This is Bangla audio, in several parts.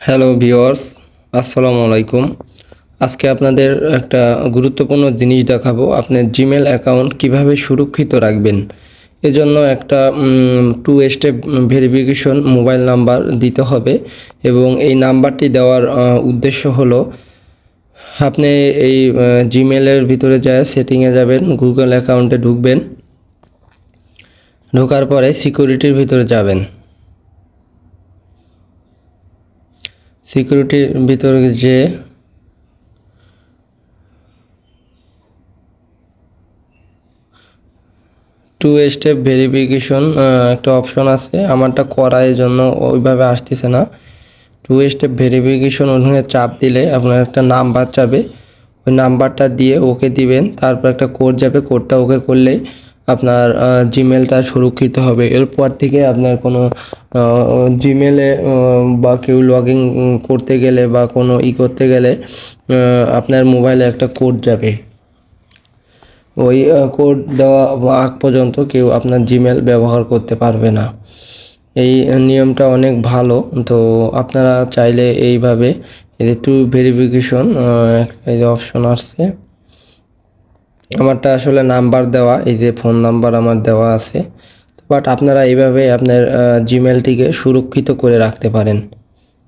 হ্যালো ভিউয়ার্স, আসসালামু আলাইকুম। আজকে আপনাদের একটা গুরুত্বপূর্ণ জিনিস দেখাবো। আপনার জিমেল অ্যাকাউন্ট কিভাবে সুরক্ষিত রাখবেন। এজন্য একটা two step verification mobile number দিতে হবে এবং এই নাম্বারটি দেওয়ার উদ্দেশ্য হলো আপনি এই জিমেলের ভিতরে যায় সেটিংয়ে যাবেন, গুগল অ্যাকাউন্টে ঢুকবেন, ঢোকার পরে সিকিউরিটির ভিতরে যাবেন। সিকিউরিটির ভিতরে যে টু স্টেপ ভেরিফিকেশন একটা অপশন আছে, আমারটা করা এই জন্য ওইভাবে আসতেছে না। টু স্টেপ ভেরিফিকেশন ওখানে চাপ দিলে আপনার একটা নাম্বার যাবে, ওই নাম্বারটা দিয়ে ওকে দিবেন, তারপর একটা কোড যাবে, কোডটা ওকে করলেই আপনার জিমেলটা সুরক্ষিত হবে। এরপর থেকে আপনার কোনো জিমেলে বা কেউ লগ ইন করতে গেলে বা কোনো করতে গেলে আপনার মোবাইলে একটা কোড যাবে, ওই কোড দেওয়া আগ পর্যন্ত কেউ আপনার জিমেল ব্যবহার করতে পারবে না। এই নিয়মটা অনেক ভালো। তো আপনারা চাইলে এইভাবে এই যে টু ভেরিফিকেশন এই যে অপশন আসছে, আমারটা আসলে নাম্বার দেওয়া, এই যে ফোন নাম্বার আমার দেওয়া আছে, বাট আপনারা এইভাবে আপনার জিমেলটিকে সুরক্ষিত করে রাখতে পারেন।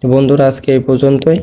বন্ধুরা, আজকে এই পর্যন্তই।